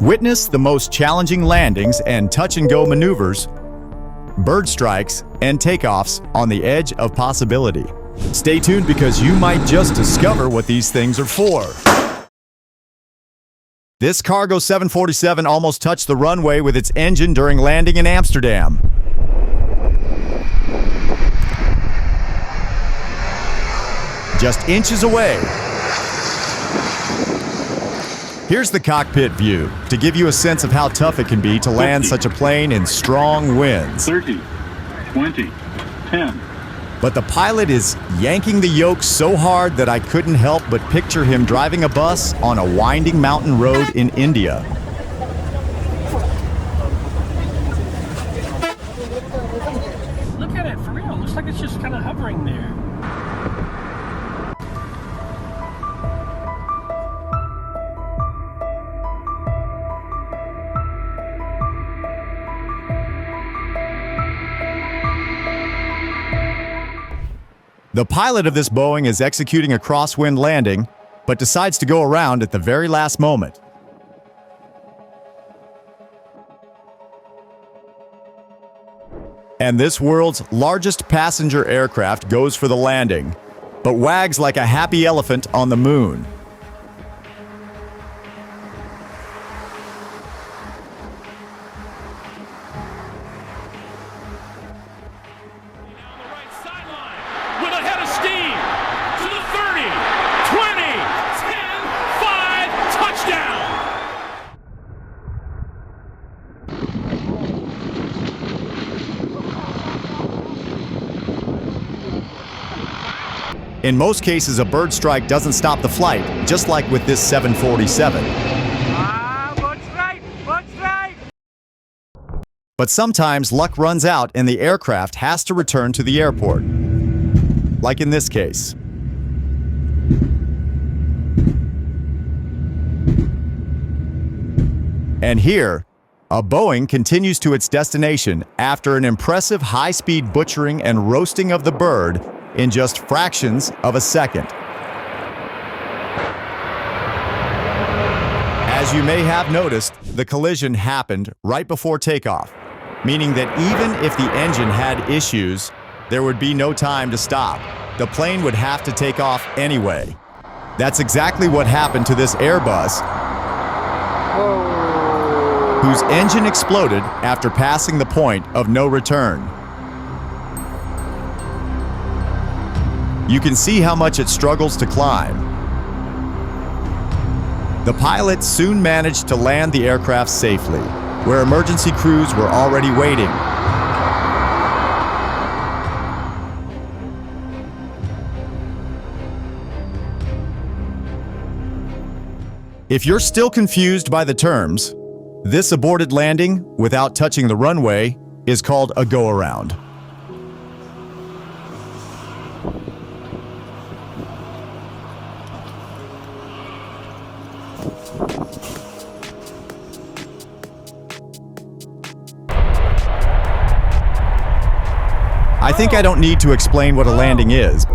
Witness the most challenging landings and touch-and-go maneuvers, bird strikes, and takeoffs on the edge of possibility. Stay tuned because you might just discover what these things are for. This cargo 747 almost touched the runway with its engine during landing in Amsterdam. Just inches away. Here's the cockpit view to give you a sense of how tough it can be to land 50, such a plane in strong winds. 30, 20, 10. But the pilot is yanking the yoke so hard that I couldn't help but picture him driving a bus on a winding mountain road in India. Look at it, for real. Looks like it's just kind of hovering there. The pilot of this Boeing is executing a crosswind landing, but decides to go around at the very last moment. And this world's largest passenger aircraft goes for the landing, but wags like a happy elephant on the moon. With a head of steam to the 30, 20, 10, 5, touchdown! In most cases, a bird strike doesn't stop the flight, just like with this 747. What's right? But sometimes luck runs out and the aircraft has to return to the airport. Like in this case. And here, a Boeing continues to its destination after an impressive high-speed butchering and roasting of the bird in just fractions of a second. As you may have noticed, the collision happened right before takeoff, meaning that even if the engine had issues, there would be no time to stop. The plane would have to take off anyway. That's exactly what happened to this Airbus, whose engine exploded after passing the point of no return. You can see how much it struggles to climb. The pilot soon managed to land the aircraft safely, where emergency crews were already waiting. If you're still confused by the terms, this aborted landing without touching the runway is called a go-around. I think I don't need to explain what a landing is.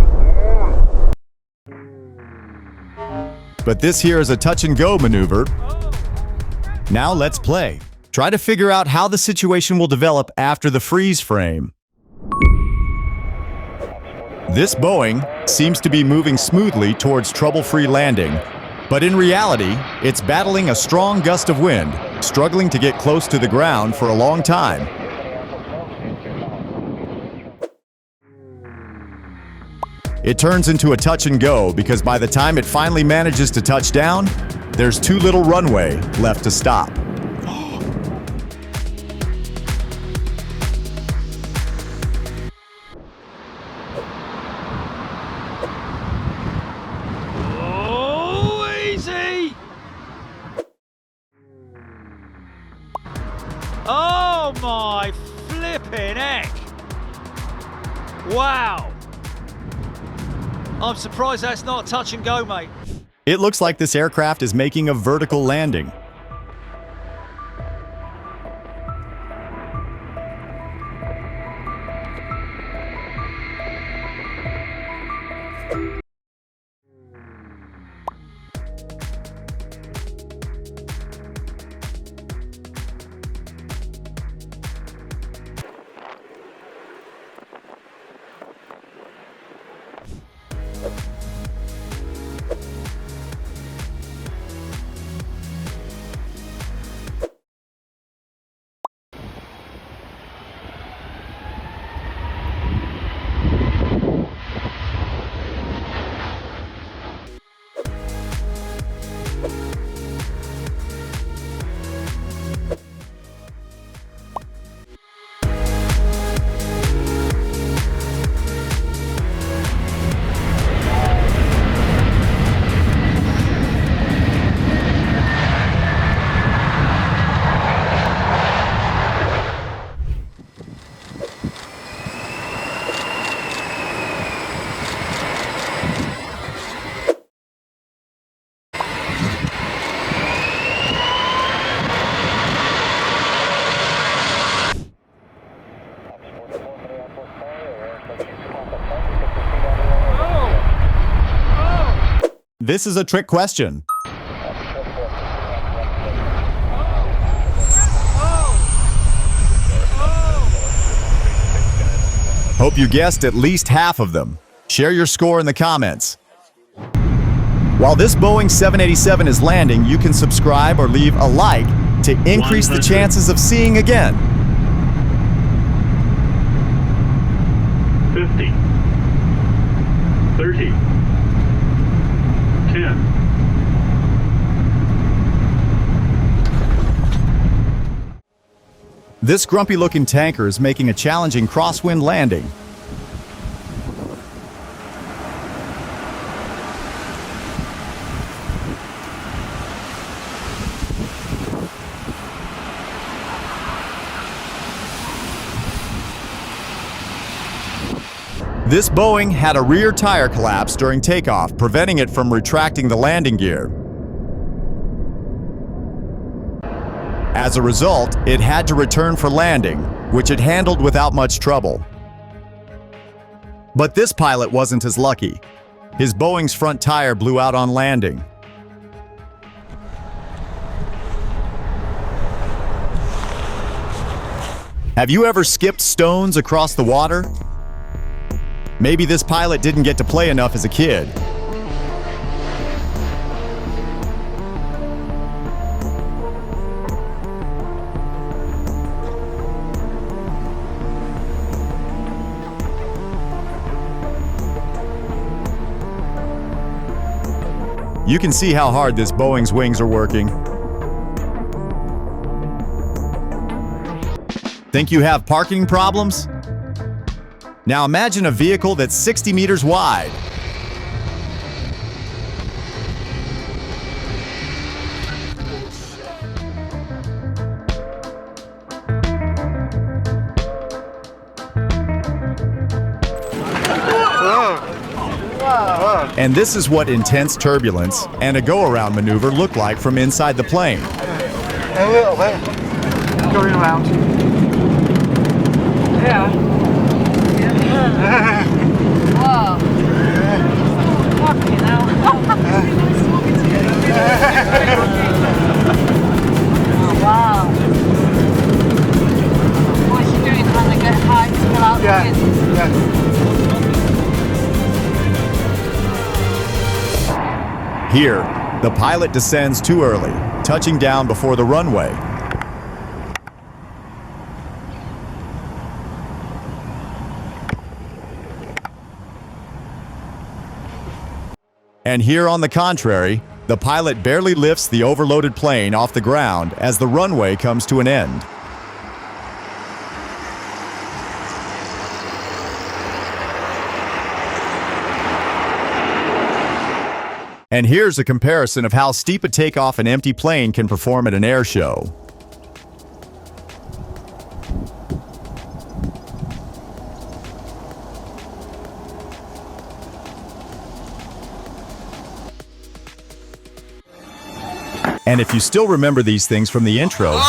But this here is a touch-and-go maneuver. Now let's play. Try to figure out how the situation will develop after the freeze frame. This Boeing seems to be moving smoothly towards trouble-free landing, but in reality, it's battling a strong gust of wind, struggling to get close to the ground for a long time. It turns into a touch and go because by the time it finally manages to touch down, there's too little runway left to stop. Oh, easy! Oh my flipping heck! Wow! I'm surprised that's not a touch and go, mate. It looks like this aircraft is making a vertical landing. This is a trick question. Hope you guessed at least half of them. Share your score in the comments. While this Boeing 787 is landing, you can subscribe or leave a like to increase the 100. chances of seeing again. 50, 30, 10. This grumpy-looking tanker is making a challenging crosswind landing. This Boeing had a rear tire collapse during takeoff, preventing it from retracting the landing gear. As a result, it had to return for landing, which it handled without much trouble. But this pilot wasn't as lucky. His Boeing's front tire blew out on landing. Have you ever skipped stones across the water? Maybe this pilot didn't get to play enough as a kid. You can see how hard this Boeing's wings are working. Think you have parking problems? Now imagine a vehicle that's 60 meters wide. And this is what intense turbulence and a go-around maneuver look like from inside the plane. A little bit. Going around. Yeah. Whoa. Fucking hell. Oh, wow. What's she doing? Trying to get high to pull out the wind? Here, the pilot descends too early, touching down before the runway. And here, on the contrary, the pilot barely lifts the overloaded plane off the ground as the runway comes to an end. And here's a comparison of how steep a takeoff an empty plane can perform at an air show. And if you still remember these things from the intro,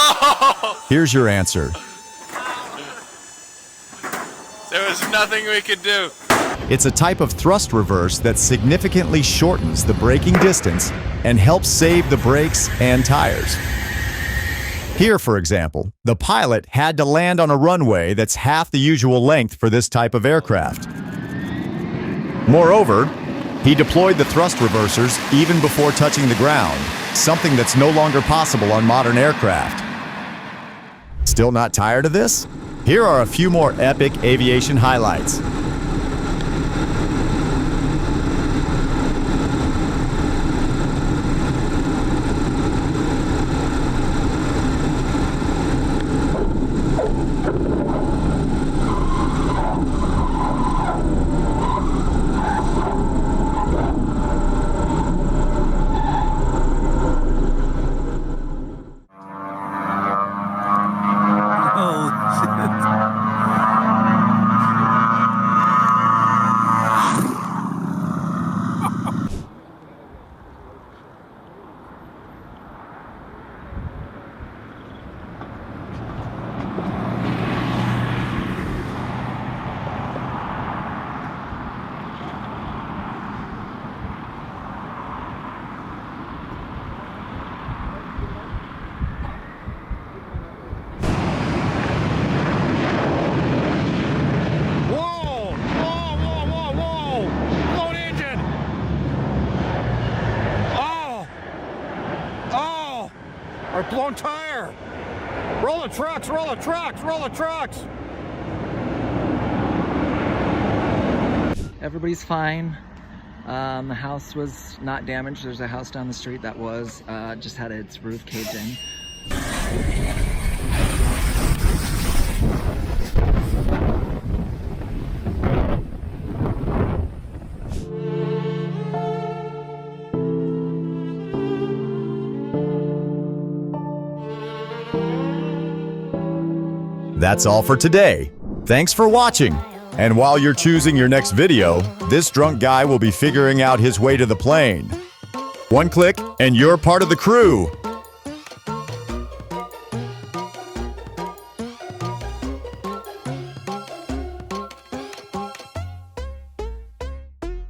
here's your answer. There was nothing we could do. It's a type of thrust reverse that significantly shortens the braking distance and helps save the brakes and tires. Here, for example, the pilot had to land on a runway that's half the usual length for this type of aircraft. Moreover, he deployed the thrust reversers even before touching the ground, something that's no longer possible on modern aircraft. Still not tired of this? Here are a few more epic aviation highlights. Blown tire. Roll the trucks, roll the trucks, roll the trucks. Everybody's fine. The house was not damaged. There's a house down the street that was, just had its roof caved in. That's all for today. Thanks for watching. And while you're choosing your next video, this drunk guy will be figuring out his way to the plane. One click and you're part of the crew.